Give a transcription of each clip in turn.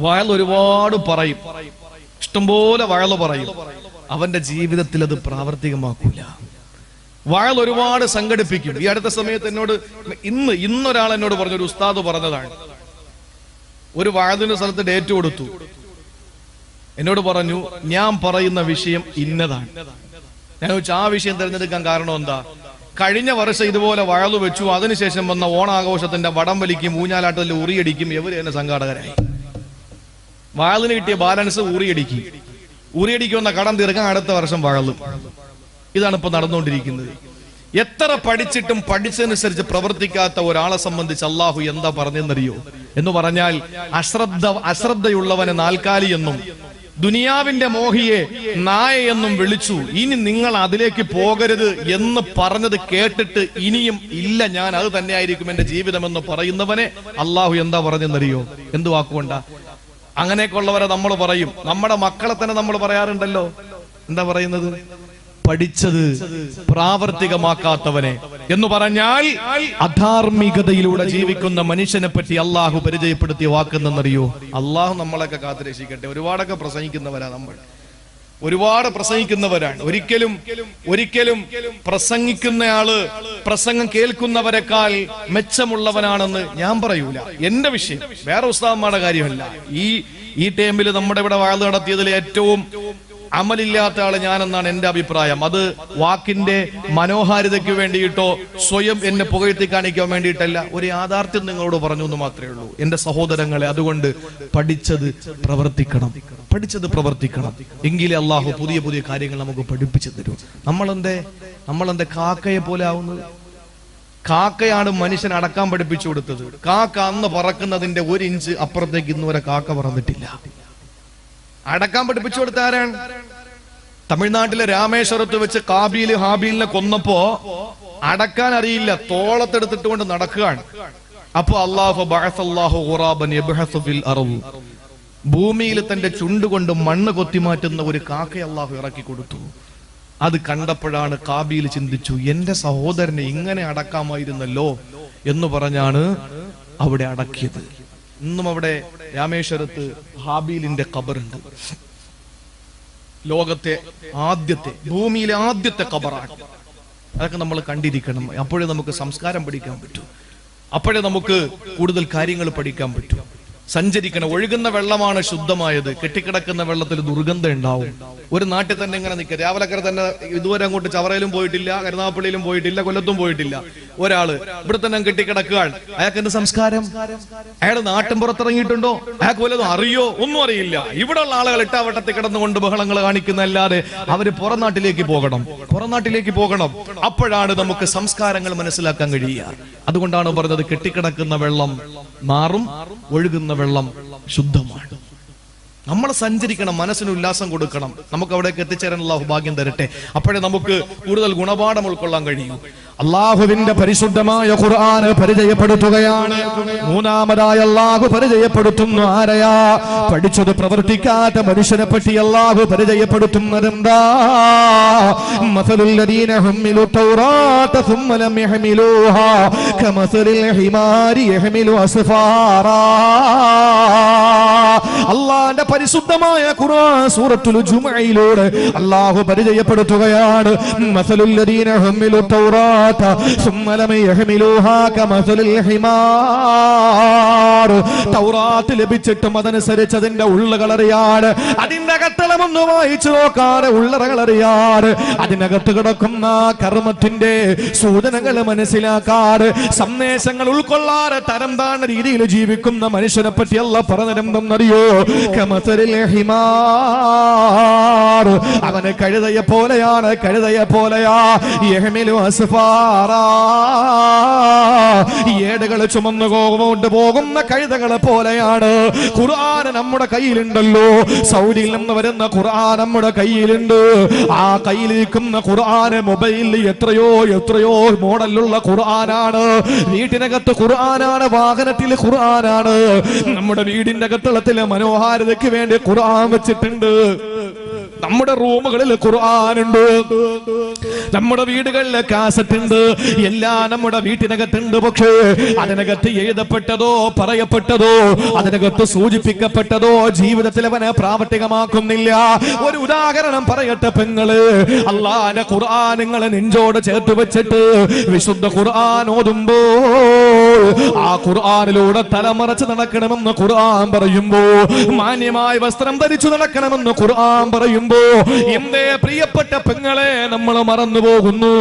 വയൽ ഒരുപാട് പറയും, ഇഷ്ടംപോലെ വയൽ പറയും, അവന്റെ ജീവിതത്തിൽ അത് പ്രാവർത്തികമാക്കൂല. വയൽ ഒരുപാട് സംഘടിപ്പിക്കും. ഈ അടുത്ത സമയത്ത് എന്നോട് ഇന്നൊരാൾ എന്നോട് പറഞ്ഞു, ഒരു ഉസ്താദ് പറഞ്ഞതാണ്, ഒരു വയലിന്റെ സ്ഥലത്ത് ഡേറ്റ് കൊടുത്തു. എന്നോട് പറഞ്ഞു, ഞാൻ പറയുന്ന വിഷയം ഇന്നതാണ്. ഞാൻ ചോദിച്ചു, ആ വിഷയം തിരഞ്ഞെടുക്കാൻ കാരണം എന്താ? കഴിഞ്ഞ വർഷം ഇതുപോലെ വയലു വെച്ചു, അതിനുശേഷം വന്ന ഓണാഘോഷത്തിന്റെ വടം വലിക്കും, ഊഞ്ഞാലാട്ടത്തിൽ ഉറിയടിക്കും, ഇവര് തന്നെ സംഘാടകരായി. വയലിന് കിട്ടിയ ബാലൻസ് ഉറിയടിക്കുന്ന കടം തീർക്കാൻ അടുത്ത വർഷം വയലും. ഇതാണ് ഇപ്പൊ നടന്നുകൊണ്ടിരിക്കുന്നത്. എത്ര പഠിച്ചിട്ടും പഠിച്ചതനുസരിച്ച് പ്രവർത്തിക്കാത്ത ഒരാളെ സംബന്ധിച്ച് അള്ളാഹു എന്താ പറഞ്ഞെന്നറിയോ? എന്ന് പറഞ്ഞാൽ അശ്രദ്ധയുള്ളവനെ നാൽക്കാലി എന്നും ദുനിയാവിന്റെ മോഹിയെ നായയെന്നും വിളിച്ചു. ഇനി നിങ്ങൾ അതിലേക്ക് പോകരുത് എന്ന് പറഞ്ഞത് കേട്ടിട്ട് ഇനിയും ഇല്ല, ഞാൻ അത് തന്നെയായിരിക്കും എന്റെ ജീവിതമെന്ന് പറയുന്നവനെ അള്ളാഹു എന്താ പറഞ്ഞെന്നറിയോ? എന്ത് വാക്കുകൊണ്ടാ? അങ്ങനെയൊക്കെയുള്ളവരെ നമ്മൾ പറയും. നമ്മുടെ മക്കളെ തന്നെ നമ്മൾ പറയാറുണ്ടല്ലോ. എന്താ പറയുന്നത്? പഠിച്ചത് പ്രാവർത്തികമാക്കാത്തവനെ എന്ന് പറഞ്ഞാൽ അധാർമികതയിലൂടെ ജീവിക്കുന്ന മനുഷ്യനെ പറ്റി അള്ളാഹു പരിചയപ്പെടുത്തിയ വാക്കെന്നറിയോ? അള്ളാഹു നമ്മളൊക്കെ കാത്തുരക്ഷിക്കട്ടെ. ഒരുപാടൊക്കെ പ്രസംഗിക്കുന്നവരാ നമ്മൾ, ഒരുപാട് പ്രസംഗിക്കുന്നവരാണ്. ഒരിക്കലും പ്രസംഗിക്കുന്നയാള് പ്രസംഗം കേൾക്കുന്നവരെക്കാൾ മെച്ചമുള്ളവനാണെന്ന് ഞാൻ പറയൂല. എന്റെ വിഷയം വേറെ ഉസ്താദന്മാരുടെ കാര്യമല്ല. ഈ ടൈമിൽ നമ്മുടെ ഇവിടെ വാഴ നടത്തിയതിൽ ഏറ്റവും അമലില്ലാത്ത ആള് ഞാനെന്നാണ് എന്റെ അഭിപ്രായം. അത് വാക്കിന്റെ മനോഹാരിതയ്ക്ക് വേണ്ടിയിട്ടോ സ്വയം എന്നെ പുകഴ്ത്തി കാണിക്കാൻ വേണ്ടിയിട്ടല്ല, ഒരു യാഥാർത്ഥ്യം നിങ്ങളോട് പറഞ്ഞു എന്ന് മാത്രമേ ഉള്ളൂ എന്റെ സഹോദരങ്ങളെ. അതുകൊണ്ട് പഠിച്ചത് പ്രവർത്തിക്കണം, എങ്കിലേ അള്ളാഹു പുതിയ പുതിയ കാര്യങ്ങൾ നമുക്ക് പഠിപ്പിച്ചു തരൂ. നമ്മളെന്തേ കാക്കയെ പോലെ ആവുന്നത്? കാക്കയാണ് മനുഷ്യൻ അടക്കാൻ പഠിപ്പിച്ചു കൊടുത്തത്. കാക്ക അന്ന് പറക്കുന്നതിന്റെ 1 ഇഞ്ച് അപ്പുറത്തേക്ക് ഇന്നുവരെ കാക്ക പറന്നിട്ടില്ല. അടക്കാൻ പഠിപ്പിച്ചു കൊടുത്ത ആരാണ്? തമിഴ്നാട്ടിലെ രാമേശ്വരത്ത് വെച്ച് കാബീല് ഹാബീലിനെ കൊന്നപ്പോ അടക്കാൻ അറിയില്ല, തോളത്തെടുത്തിട്ട് കൊണ്ട് നടക്കുകയാണ്. അപ്പൊ ഭൂമിയിൽ തന്റെ ചുണ്ടുകൊണ്ട് മണ്ണ് കൊത്തിമാറ്റുന്ന ഒരു കാക്കയെ അള്ളാഹു ഇറക്കി കൊടുത്തു. അത് കണ്ടപ്പോഴാണ് കാബീൽ ചിന്തിച്ചു, എന്റെ സഹോദരനെ ഇങ്ങനെ അടക്കാമായിരുന്നല്ലോ എന്ന് പറഞ്ഞാണ് അവിടെ അടക്കിയത്. ഇന്നും അവിടെ രാമേശ്വരത്ത് ഹാബീലിന്റെ ഖബറുണ്ട്. ലോകത്തെ ഭൂമിയിലെ ആദ്യത്തെ ഖബറാണ്. അതൊക്കെ നമ്മൾ കണ്ടിരിക്കണം. അപ്പോഴേ നമുക്ക് സംസ്കാരം പഠിക്കാൻ പറ്റൂ, അപ്പോഴേ നമുക്ക് കൂടുതൽ കാര്യങ്ങൾ പഠിക്കാൻ പറ്റൂ. സഞ്ചരിക്കണം. ഒഴുകുന്ന വെള്ളമാണ് ശുദ്ധമായത്. കെട്ടിക്കിടക്കുന്ന വെള്ളത്തിൽ ദുർഗന്ധം ഉണ്ടാവും. ഒരു നാട്ടിൽ തന്നെ ഇങ്ങനെ നിൽക്കുക. രാവിലക്കര തന്നെ ഇതുവരെ അങ്ങോട്ട് ചവറയിലും പോയിട്ടില്ല, കരുനാഗപ്പള്ളിയിലും പോയിട്ടില്ല, കൊല്ലത്തും പോയിട്ടില്ല. ഒരാള് ഇവിടെ തന്നെ കെട്ടിക്കിടക്കുകയാണ്. അയാൾക്ക് എന്ത് സംസ്കാരം? അയാൾ നാട്ടിൻ പുറത്തിറങ്ങിയിട്ടുണ്ടോ? അയാൾക്ക് വല്ലതും അറിയോ? ഒന്നും അറിയില്ല. ഇവിടെ ഉള്ള ആളുകൾ ഇട്ടാവട്ടത്തിൽ കിടന്നുകൊണ്ട് ബഹളങ്ങൾ കാണിക്കുന്നല്ലാതെ അവര് പുറം നാട്ടിലേക്ക് പോകണം. അപ്പോഴാണ് നമുക്ക് സംസ്കാരങ്ങൾ മനസ്സിലാക്കാൻ കഴിയുക. അതുകൊണ്ടാണ് പറഞ്ഞത്, കെട്ടിക്കിടക്കുന്ന വെള്ളം മാറും, ഒഴുകുന്ന വെള്ളം ശുദ്ധമാണ്. നമ്മൾ സഞ്ചരിക്കണം, മനസ്സിന് ഉല്ലാസം കൊടുക്കണം. നമുക്ക് അവിടേക്ക് എത്തിച്ചേരാനുള്ള ഭാഗ്യം തരട്ടെ. അപ്പോഴേ നമുക്ക് കൂടുതൽ ഗുണപാഠം ഉൾക്കൊള്ളാൻ കഴിയും. അള്ളാഹുവിന്റെ പരിശുദ്ധമായ ഖുർആൻ പരിചയപ്പെടുത്തുകയാണ്. മൂന്നാമതായി അള്ളാഹു പരിചയപ്പെടുത്തുന്നു ആരെയാ? പഠിച്ചത് പ്രവർത്തിക്കാത്ത മനുഷ്യനെ പറ്റി അള്ളാഹു പരിചയപ്പെടുത്തുന്നതെന്താ? മസലുൽ ലദീന ഹുമ്മിലു തൗറാത സുമ്മ ലം യഹ്മിലൂഹാ കമസലിൽ ഹിമാരി യഹ്മിലു അസ്ഫാറാ. അള്ളാഹുവിന്റെ പരിശുദ്ധമായ ഖുർആൻ സൂറത്തുൽ ജുമുഅയിലൂടെ അള്ളാഹു പരിചയപ്പെടുത്തുകയാണ്. മസലുൽ ലദീന ഹുമ്മിലു തൗറാത തൗറാത്ത് ലഭിച്ചിട്ടും അതനുസരിച്ച് അതിന്റെ ഉള്ളുകളറിയാറ്, അതിന്റെ അകത്തളമൊന്ന് വായിച്ചു നോക്കാറ്, ഉള്ളറകളറിയാറ്, അതിനകത്ത് കിടക്കുന്ന കർമ്മത്തിന്റെ സൂചനകൾ മനസ്സിലാക്കാറ്, സന്ദേശങ്ങൾ ഉൾക്കൊള്ളാറ്, തരം താണ രീതിയിൽ ജീവിക്കുന്ന മനുഷ്യനെ പറ്റി അല്ലാഹു പറഞ്ഞിരുന്നറിയോ? അവന് കഴുതയെ പോലെയാണ്, ഏടുകൾ ചുമന്നു പോകുന്ന കഴുതകളെ പോലെയാണ്. ഖുർആൻ നമ്മുടെ കയ്യിലുണ്ടല്ലോ. സൗദിയിൽ നിന്ന് വരുന്ന ഖുർആൻ നമ്മുടെ കയ്യിലുണ്ട്. ആ കയ്യിലിരിക്കുന്ന ഖുർആൻ മൊബൈലിൽ എത്രയോ മോഡലുള്ള ഖുർആനാണ്. വീട്ടിനകത്ത് ഖുർആനാണ്, വാഹനത്തിൽ ഖുർആനാണ്. നമ്മുടെ വീടിന്റെ അകത്തളത്തിലെ മനോഹാരിതയ്ക്ക് വേണ്ടി ഖുർആൻ വെച്ചിട്ടുണ്ട്. നമ്മുടെ റൂമുകളിൽ ഖുർആനുണ്ട്, നമ്മുടെ വീടുകളിൽ കാസറ്റ് ഉണ്ട്, എല്ലാം നമ്മുടെ വീട്ടിനകത്തുണ്ട്. പക്ഷേ അതിനകത്ത് എഴുതപ്പെട്ടതോ പറയപ്പെട്ടതോ അതിനകത്ത് സൂചിപ്പിക്കപ്പെട്ടതോ ജീവിതത്തിൽ അവനെ പ്രാവർത്തികമാക്കുന്നില്ല. ഒരു ഉദാഹരണം പറയട്ടെ പെങ്ങള്, അള്ളാന്റെ ഖുർആൻ നിങ്ങൾ നെഞ്ചോട് ചേർത്ത് വെച്ചിട്ട് വിശുദ്ധ ഖുർആൻ ഓതുമ്പോൾ ആ ഖുർആനിലൂടെ തലമറച്ച് നടക്കണമെന്ന് ഖുർആൻ പറയുമ്പോ, മാന്യമായ വസ്ത്രം ധരിച്ചു നടക്കണമെന്ന് ഖുർആൻ പറയുമ്പോ, എന്തേ പ്രിയപ്പെട്ട പെങ്ങളെ നമ്മൾ മറന്നു പോകുന്നു?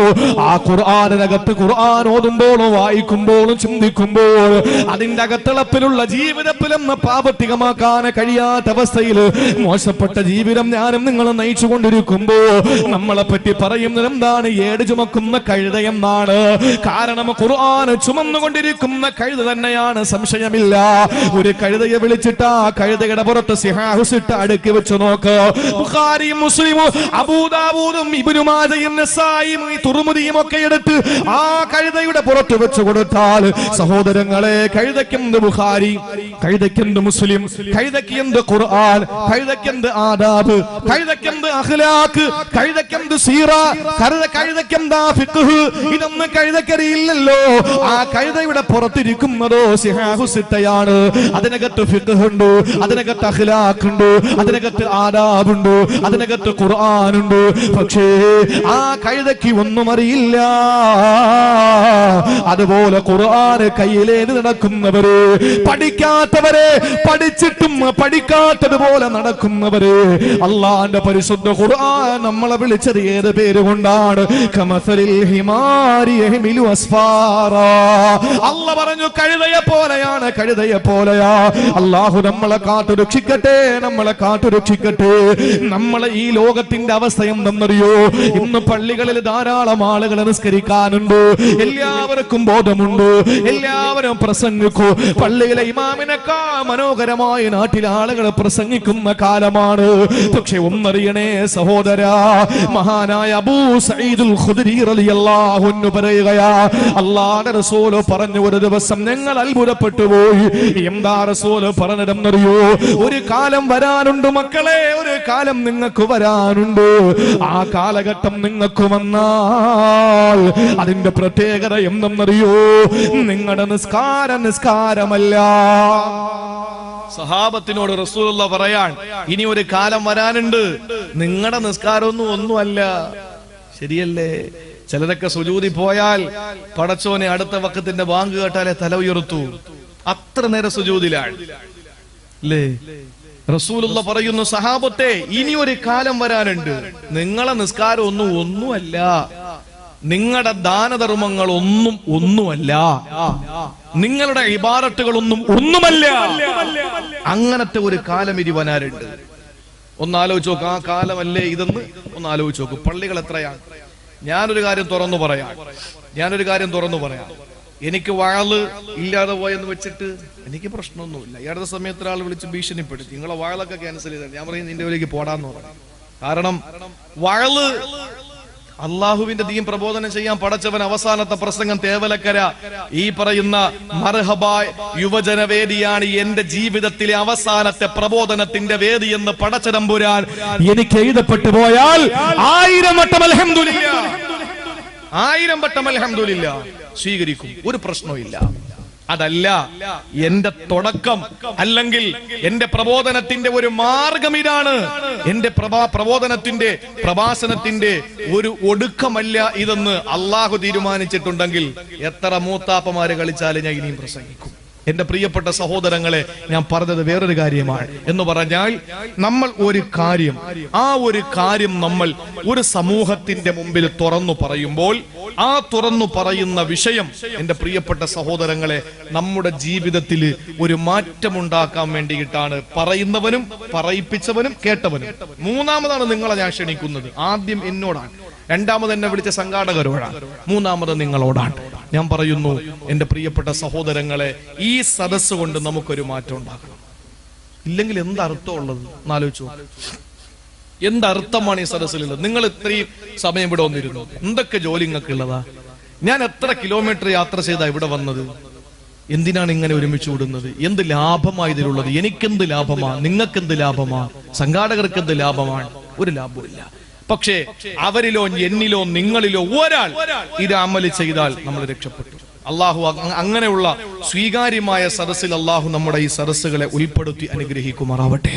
ആ ഖുർആനിനകത്ത് ഖുർആൻ ഓതുമ്പോഴും വായിക്കുമ്പോഴും ചിന്തിക്കുമ്പോൾ അതിന്റെ അകത്തിളപ്പിലുള്ള ജീവിതത്തിലും പ്രാവർത്തികമാക്കാൻ കഴിയാത്ത അവസ്ഥയിൽ മോശപ്പെട്ട ജീവിതം ഞാനും നിങ്ങളും നയിച്ചുകൊണ്ടിരിക്കുമ്പോ നമ്മളെ പറ്റി പറയുന്നത് എന്താണ്? ഏട് ചുമക്കുന്ന കഴുത എന്നാണ്. കാരണം ഖുർആൻ ചുമന്നുകൊണ്ടിരിക്കുന്ന കഴുത തന്നെയാണ്, സംശയമില്ല. ഒരു കഴുതയെ വിളിച്ചിട്ട് ആ കഴുതയുടെ പുറത്ത് സിഹാഹുസിട്ട് അടുക്കി വെച്ച് നോക്ക്. ബുഖാരിയും മുസ്ലിമും അബൂദാവൂദും ഇബ്നു മാജയും നസായിയും തുർമുദിയും ഒക്കെ എടുത്ത് ആ കഴുതയുടെ പുറത്ത് വെച്ച് കൊടുത്താൽ സഹോദരങ്ങളെ, കഴുതയ്ക്കെന്ത് ബുഖാരി, കഴുതയ്ക്കെന്ത് മുസ്ലിം, കഴുതയ്ക്കെന്ത് ഖുർആൻ, കഴുതയ്ക്കെന്ത് ആദാബ്, കഴുതയ്ക്കെന്ത് അഖ്ലാഖ്, കഴുതയ്ക്കെന്ത് സീറ, കഴുതയ്ക്കെന്താ ഫിഖ്ഹ്, ഇതൊന്നും കഴുതക്കറിയില്ലല്ലോ. ആ കഴുതയുടെ പുറത്തിരിക്കുന്നതോ സിഹാഹുസിത്തയാണ്. അതിനകത്ത് ഫിഖ്ഹ് ഉണ്ട്, അതിനകത്ത് അഖ്ലാഖ് ഉണ്ട്, അതിനകത്ത് ആദാബ് ഉണ്ട്, അതിനകത്ത് ഖുർആൻ ഉണ്ട്. പക്ഷേ ആ കഴുതയ്ക്ക് ഒന്നും അറിയില്ല. അതുപോലെ ഖുർആൻ കയ്യിലേത് നടക്കുന്നവര്, പഠിക്കാത്തവരെ, പഠിച്ചിട്ടും പഠിക്കാത്തതുപോലെ നടക്കുന്നവര്, അള്ളാന്റെ പരിശുദ്ധ ഖുർആൻ നമ്മളെ വിളിച്ചത് ഏത് പേര് കൊണ്ടാണ്? കമസലിൽ ഹിമാരി യഹ്മിലു അസ്ഫാറാ. അല്ലാഹു പറഞ്ഞു കഴുതയെ പോലെയാണ്, കഴുതയെ പോലെയാ. അല്ലാഹു നമ്മളെ കാത്തുരക്ഷിക്കട്ടെ, നമ്മളെ കാത്തുരക്ഷിക്കട്ടെ. നമ്മളെ ഈ ലോകത്തിന്റെ അവസ്ഥ എന്തെന്നറിയോ? ഇന്ന് പള്ളികളിൽ ധാരാളം ആളുകൾ നിസ്കരിക്കാനുണ്ട്, എല്ലാവർക്കും ബോധമുണ്ട്, എല്ലാവരും പ്രസംഗിക്കൂ. പള്ളിയിലെ ഇമാമിനേക്കാൾ മനോഹരമായ നാട്ടിലെ ആളുകൾ പ്രസംഗിക്കുന്ന കാലമാണ്. പക്ഷെ ഒന്നറിയണേ സഹോദരാ, മഹാനായ അബൂ സഈദുൽ ഖുദ്രി റളിയല്ലാഹു അൻഹു പറയുകയാ, അല്ലാഹുവിന്റെ റസൂൽ പറഞ്ഞു, ഒരു ദിവസം ഞങ്ങൾ അത്ഭുതപ്പെട്ടു പോയി. എന്താ റസൂൽ പറഞ്ഞതെന്നറിയോ? ഒരു കാലം വരാനുണ്ട് മക്കളെ, ഒരു കാലം നിങ്ങൾക്ക് വരാനുണ്ട്. ആ കാലഘട്ടം നിങ്ങൾക്ക് വന്നാൽ അതിന്റെ പ്രത്യേകത എന്തെന്നറിയോ? നിങ്ങളുടെ നിസ്കാരമല്ല. സഹാബത്തിനോട് റസൂലുള്ളാഹി പറയാൻ, ഇനി ഒരു കാലം വരാനുണ്ട്, നിങ്ങളുടെ നിസ്കാരമൊന്നുമല്ല. ശരിയല്ലേ? ചിലരൊക്കെ സുജൂദി പോയാൽ പടച്ചോനെ അടുത്ത വഖത്തിന്റെ ബാങ്ക് കേട്ടാലേ തല ഉയർത്തു, അത്ര നേരം സുജൂദിലാണ് അല്ലേ? റസൂലുള്ളാഹി പറയുന്നു, സഹാബത്തെ ഇനി ഒരു കാലം വരാനുണ്ട്, നിങ്ങളെ നിസ്കാരം ഒന്നുമല്ല, നിങ്ങളുടെ ദാനധർമ്മങ്ങൾ ഒന്നുമല്ല, നിങ്ങളുടെ ഇബാദത്തുകളൊന്നുമല്ല. അങ്ങനത്തെ ഒരു കാലം ഇനി വരാനുണ്ട്. ഒന്നാലോചിച്ച് നോക്ക്, ആ കാലമല്ലേ ഇതെന്ന് ഒന്ന് ആലോചിച്ച് നോക്ക്. പള്ളികൾ എത്രയാണ്? ഞാനൊരു കാര്യം തുറന്നു പറയാം. എനിക്ക് വാള് ഇല്ലാതെ പോയെന്ന് വെച്ചിട്ട് എനിക്ക് പ്രശ്നമൊന്നുമില്ല. ഈ അടുത്ത സമയത്ത് ഒരാൾ വിളിച്ച് ഭീഷണിപ്പെടുത്തി, നിങ്ങളെ വാളൊക്കെ ക്യാൻസൽ ചെയ്താൽ. ഞാൻ പറയും നിന്റെ ജോലിക്ക് പോടാന്ന് പറഞ്ഞു. കാരണം വാള് അള്ളാഹുവിന്റെ ദീൻ പ്രബോധനം ചെയ്യാൻ പടച്ചവൻ അവസാനത്തെ പ്രസംഗം തേവലക്കര ഈ പറയുന്ന മർഹബായ് യുവജന വേദിയാണ് എന്റെ ജീവിതത്തിലെ അവസാനത്തെ പ്രബോധനത്തിന്റെ വേദി എന്ന് പടച്ചതമ്പുരാൻ എനിക്ക് എഴുതപ്പെട്ടു പോയാൽ 1000 വട്ടം അൽഹംദുലില്ലാ സ്വീകരിക്കും, ഒരു പ്രശ്നവുമില്ല. അതല്ല എന്റെ തുടക്കം, അല്ലെങ്കിൽ എന്റെ പ്രബോധനത്തിന്റെ ഒരു മാർഗം ഇതാണ്. എന്റെ പ്രഭാഷണത്തിന്റെ ഒരു ഒടുക്കമല്ല ഇതെന്ന് അള്ളാഹു തീരുമാനിച്ചിട്ടുണ്ടെങ്കിൽ എത്ര മൂത്താപ്പമാര് കളിച്ചാലും ഞാൻ ഇനിയും പ്രസംഗിക്കും. എന്റെ പ്രിയപ്പെട്ട സഹോദരങ്ങളെ, ഞാൻ പറഞ്ഞത് വേറൊരു കാര്യമാണ്. എന്ന് പറഞ്ഞാൽ നമ്മൾ ഒരു കാര്യം, ആ ഒരു കാര്യം നമ്മൾ ഒരു സമൂഹത്തിന്റെ മുമ്പിൽ തുറന്നു പറയുമ്പോൾ ആ തുറന്നു പറയുന്ന വിഷയം എന്റെ പ്രിയപ്പെട്ട സഹോദരങ്ങളെ നമ്മുടെ ജീവിതത്തിൽ ഒരു മാറ്റമുണ്ടാക്കാൻ വേണ്ടിയിട്ടാണ് പറയുന്നവനും പറയിപ്പിച്ചവനും കേട്ടവനും. മൂന്നാമതാണ് നിങ്ങളെ ഞാൻ ക്ഷണിക്കുന്നത്. ആദ്യം എന്നോടാണ്, രണ്ടാമത് എന്നെ വിളിച്ച സംഘാടകരോടാണ്, മൂന്നാമത് നിങ്ങളോടാണ്. ഞാൻ പറയുന്നു എന്റെ പ്രിയപ്പെട്ട സഹോദരങ്ങളെ, ഈ സദസ് കൊണ്ട് നമുക്കൊരു മാറ്റം ഉണ്ടാക്കണം. ഇല്ലെങ്കിൽ എന്തർത്ഥമുള്ളത് എന്നാലോചിച്ചു. എന്തർത്ഥമാണ് ഈ സദസ്സിലുള്ളത്? നിങ്ങൾ ഇത്രയും സമയം ഇവിടെ വന്നിരുന്നു, എന്തൊക്കെ ജോലി നിങ്ങൾക്ക് ഉള്ളതാ? ഞാൻ എത്ര കിലോമീറ്റർ യാത്ര ചെയ്താ ഇവിടെ വന്നത്? എന്തിനാണ് ഇങ്ങനെ ഒരുമിച്ച് വിടുന്നത്? എന്ത് ലാഭമാണ് ഇതിലുള്ളത്? എനിക്കെന്ത് ലാഭമാ? നിങ്ങൾക്കെന്ത് ലാഭമാ? സംഘാടകർക്ക് എന്ത് ലാഭമാണ്? ഒരു ലാഭമില്ല. പക്ഷേ അവരിലോ എന്നിലോ നിങ്ങളിലോ ഒരാൾ ഇത് അമല് ചെയ്താൽ നമ്മൾ രക്ഷപ്പെട്ടു. അള്ളാഹു അങ്ങനെയുള്ള സ്വീകാര്യമായ സദസ്സിൽ അള്ളാഹു നമ്മുടെ ഈ സദസ്സുകളെ ഉൾപ്പെടുത്തി അനുഗ്രഹിക്കുമാറാവട്ടെ.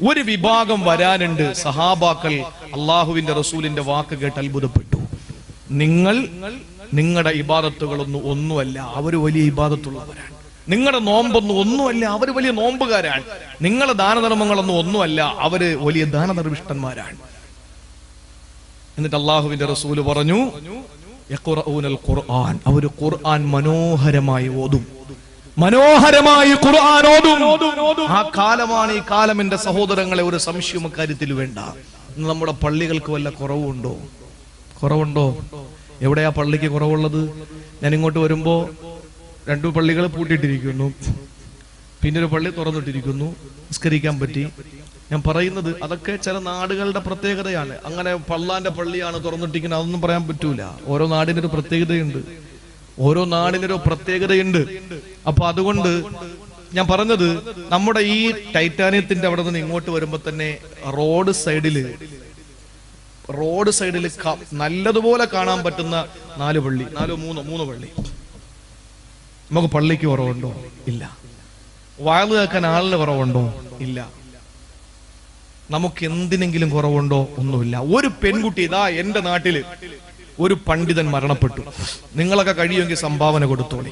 ഒരു വിഭാഗം വരാനുണ്ട്. സഹാബാക്കൾ അള്ളാഹുവിന്റെ റസൂലിന്റെ വാക്ക് കേട്ട് അത്ഭുതപ്പെട്ടു. നിങ്ങളുടെ ഇബാദത്തുകളൊന്നും ഒന്നുമല്ല, അവർ വലിയ ഇബാദത്തുള്ളവരാണ്. നിങ്ങളുടെ നോമ്പൊന്നും ഒന്നുമല്ല, അവർ വലിയ നോമ്പുകാരാണ്. നിങ്ങളുടെ ദാനധർമ്മങ്ങളൊന്നും ഒന്നുമല്ല, അവര് വലിയ ദാനധർമ്മിഷ്ടന്മാരാണ്. എന്നിട്ട് അള്ളാഹുവിന്റെ റസൂല് പറഞ്ഞു, ഖുർആൻ, അവര് ഖുർആൻ മനോഹരമായി ഓതും, മനോഹരമായി ഖുർആൻ ഓതും. ആ കാലമാണ് ഈ കാലം. എന്റെ സഹോദരങ്ങളെ, ഒരു സംശയം കാര്യത്തിൽ വേണ്ട. നമ്മുടെ പള്ളികൾക്ക് വല്ല കുറവുണ്ടോ? എവിടെയാ പള്ളിക്ക് കുറവുള്ളത്? ഞാൻ ഇങ്ങോട്ട് വരുമ്പോ 2 പള്ളികൾ പൂട്ടിയിട്ടിരിക്കുന്നു, പിന്നെ ഒരു പള്ളി തുറന്നിട്ടിരിക്കുന്നു, നിസ്കരിക്കാൻ പറ്റി. ഞാൻ പറയുന്നത് അതൊക്കെ ചില നാടുകളുടെ പ്രത്യേകതയാണ്. അങ്ങനെ പള്ളാന്റെ പള്ളിയാണ് തുറന്നിട്ടിരിക്കുന്നത് അതൊന്നും പറയാൻ പറ്റൂല. ഓരോ നാടിനൊരു പ്രത്യേകതയുണ്ട്. അപ്പൊ അതുകൊണ്ട് ഞാൻ പറഞ്ഞത്, നമ്മുടെ ഈ ടൈറ്റാനിയത്തിന്റെ അവിടെ നിന്ന് ഇങ്ങോട്ട് വരുമ്പോ തന്നെ റോഡ് സൈഡില് നല്ലതുപോലെ കാണാൻ പറ്റുന്ന 4 പള്ളി, 3 പള്ളി. നമുക്ക് പള്ളിക്ക് കുറവുണ്ടോ? ഇല്ല. വയല് കേൾക്കാൻ ആളിന് കുറവുണ്ടോ? ഇല്ല. നമുക്ക് എന്തിനെങ്കിലും കുറവുണ്ടോ? ഒന്നുമില്ല. ഒരു പെൺകുട്ടി, ഇതാ എന്റെ നാട്ടില് ഒരു പണ്ഡിതൻ മരണപ്പെട്ടു. നിങ്ങളൊക്കെ കഴിയുമെങ്കിൽ സംഭാവന കൊടുത്തോളി.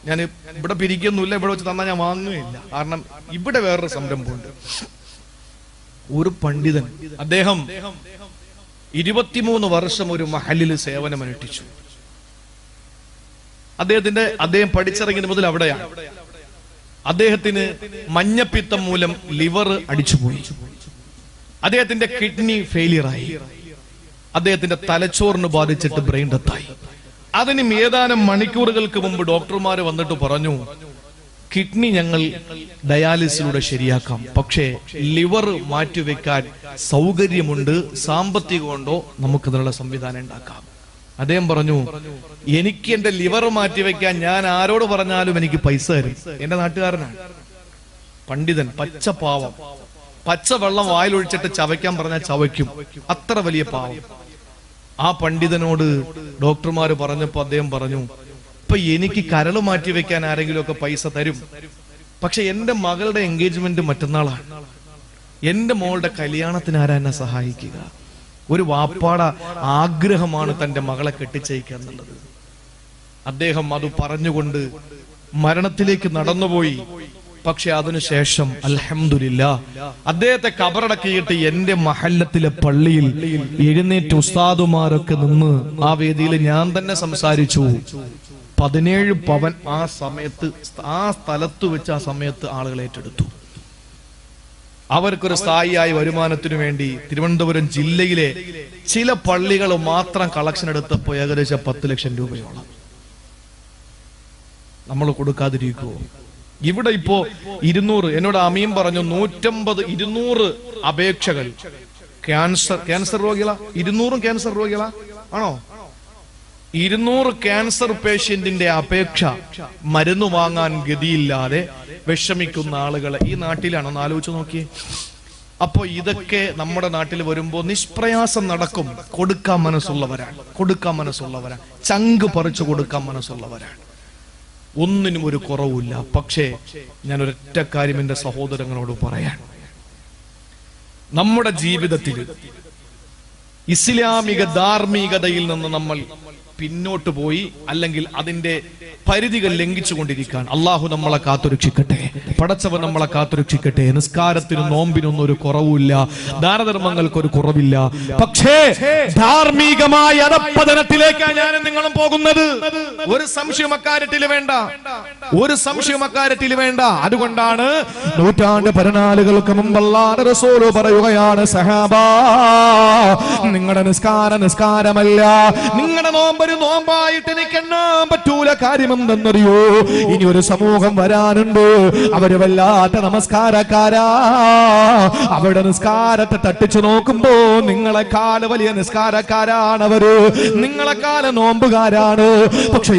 ഞാൻ ഇവിടെ പിരിക്കൊന്നുമില്ല, ഇവിടെ വെച്ച് തന്നാൽ ഞാൻ വാങ്ങുകയില്ല. കാരണം ഇവിടെ വേറൊരു സംരംഭമുണ്ട്. ഒരു പണ്ഡിതൻ, അദ്ദേഹം 23 വർഷം ഒരു മഹലിൽ സേവനമനുഷ്ഠിച്ചു. അദ്ദേഹം പഠിച്ചിറങ്ങിയത് മുതൽ അവിടെയാണ്. അദ്ദേഹത്തിന് മഞ്ഞപ്പിത്തം മൂലം ലിവർ അടിച്ചുപോയി. അദ്ദേഹത്തിന്റെ കിഡ്നി ഫെയിലിയറായി. അദ്ദേഹത്തിന്റെ തലച്ചോറിന് ബാധിച്ചിട്ട് ബ്രെയിൻ ഡെത്തായി. അതിന് ഏതാനും മണിക്കൂറുകൾക്ക് മുമ്പ് ഡോക്ടർമാർ വന്നിട്ട് പറഞ്ഞു, കിഡ്നി ഞങ്ങൾ ഡയാലിസിലൂടെ ശരിയാക്കാം, പക്ഷേ ലിവർ മാറ്റിവെക്കാൻ സൗകര്യമുണ്ട്, സാമ്പത്തികം കൊണ്ടോ നമുക്കതിനുള്ള സംവിധാനം ഉണ്ടാക്കാം. അദ്ദേഹം പറഞ്ഞു, എനിക്ക് എന്റെ ലിവർ മാറ്റിവെക്കാൻ ഞാൻ ആരോട് പറഞ്ഞാലും എനിക്ക് പൈസ തരും. എന്റെ നാട്ടുകാരനാണ്, പണ്ഡിതൻ, പച്ചപ്പാവം. പച്ചവെള്ളം വായിലൊഴിച്ചിട്ട് ചവയ്ക്കാൻ പറഞ്ഞാൽ ചവയ്ക്കും, അത്ര വലിയ പാവം. ആ പണ്ഡിതനോട് ഡോക്ടർമാര് പറഞ്ഞപ്പോ അദ്ദേഹം പറഞ്ഞു, ഇപ്പൊ എനിക്ക് കരള് മാറ്റി വെക്കാൻ ആരെങ്കിലും ഒക്കെ പൈസ തരും, പക്ഷെ എന്റെ മകളുടെ എൻഗേജ്മെന്റ് മറ്റന്നാളാണ്, എന്റെ മോളുടെ കല്യാണത്തിന് ആരാ എന്നെ സഹായിക്കുക? ഒരു വാപ്പാട ആഗ്രഹമാണ് തന്റെ മകളെ കെട്ടിച്ചയക്കുക എന്നുള്ളത്. അദ്ദേഹം അത് പറഞ്ഞുകൊണ്ട് മരണത്തിലേക്ക് നടന്നുപോയി. പക്ഷെ അതിനുശേഷം അൽഹംദുലില്ലാഹ് അദ്ദേഹത്തെ കബറടക്കിയിട്ട് എന്റെ മഹല്ലത്തിലെ പള്ളിയിൽ എഴുന്നേറ്റ് ഉസ്താദുമാരൊക്കെ നിന്ന് ആ വേദിയിൽ ഞാൻ തന്നെ സംസാരിച്ചു. 17 പവൻ ആ സമയത്ത് ആ സ്ഥലത്ത് വെച്ച് ആ സമയത്ത് ആളുകൾ ഏറ്റെടുത്തു. അവർക്കൊരു സ്ഥായിയായ വരുമാനത്തിനു വേണ്ടി തിരുവനന്തപുരം ജില്ലയിലെ ചില പള്ളികൾ മാത്രം കളക്ഷൻ എടുത്തപ്പോൾ ഏകദേശം 10 ലക്ഷം രൂപയോളം. നമ്മൾ കൊടുക്കാതിരിക്കുവോ? ഇവിടെ ഇപ്പോ 200, എന്നോട് അമീൻ പറഞ്ഞു, 150-200 അപേക്ഷകൾ. ക്യാൻസർ രോഗികളാ? 200 ക്യാൻസർ രോഗികളാ? ആണോ? 200 ക്യാൻസർ പേഷ്യന്റിന്റെ അപേക്ഷ, മരുന്ന് വാങ്ങാൻ ഗതിയില്ലാതെ വിഷമിക്കുന്ന ആളുകളെ ഈ നാട്ടിലാണ്. ഒന്ന് ആലോചിച്ച് നോക്കിയേ. അപ്പൊ ഇതൊക്കെ നമ്മുടെ നാട്ടിൽ വരുമ്പോ നിഷ്പ്രയാസം നടക്കും. കൊടുക്കാൻ മനസ്സുള്ളവരാണ്, ചങ്ക് പറിച്ചു കൊടുക്കാൻ മനസ്സുള്ളവരാണ്. ഒന്നിനും ഒരു കുറവില്ല. പക്ഷേ ഞാൻ ഒരൊറ്റ കാര്യം എന്റെ സഹോദരങ്ങളോട് പറയാൻ, നമ്മുടെ ജീവിതത്തിൽ ഇസ്ലാമിക ധാർമ്മികതയിൽ നിന്ന് നമ്മൾ പിന്നോട്ട് പോയി, അല്ലെങ്കിൽ അതിന്റെ പരിധികൾ ലംഘിച്ചുകൊണ്ടിരിക്കാൻ അള്ളാഹു നമ്മളെ കാത്തുരക്ഷിക്കട്ടെ. പടച്ചവൻ നമ്മളെ കാത്തുരക്ഷിക്കട്ടെ. നിസ്കാരത്തിനും നോമ്പിനൊന്നും ഒരു കുറവില്ല, ദാനധർമ്മങ്ങൾക്കൊരു കുറവില്ല. പക്ഷേ ധാർമ്മികമായ അധപ്പതനത്തിലേക്കാണ് ഞാനും നിങ്ങളും പോകുന്നത്. ഒരു സംശയം അക്കാര്യത്തിൽ വേണ്ട. അതുകൊണ്ടാണ് നൂറ്റാണ്ട് 14 മുമ്പ് അല്ലാഹുവിന്റെ റസൂൽ പറയുകയാണ്, സഹാബാ, നിങ്ങളുടെ നിസ്കാരമല്ല, നിങ്ങളുടെ നോമ്പൊരു നോമ്പായിട്ട് എനിക്ക് എണ്ണാൻ പറ്റൂല കാര്യമല്ല. എന്തെന്നറിയോ? ഇനി ഒരു സമൂഹം വരാനുണ്ട്. അവര് വല്ലാത്ത നമസ്കാരക്കാരാ. അവരുടെ നിസ്കാരത്തെ തട്ടിച്ചു നോക്കുമ്പോ നിങ്ങളെക്കാൾ വലിയ നിസ്കാരക്കാരാണ് അവര്, നിങ്ങളെക്കാൾ നോമ്പുകാരാണ്. പക്ഷെ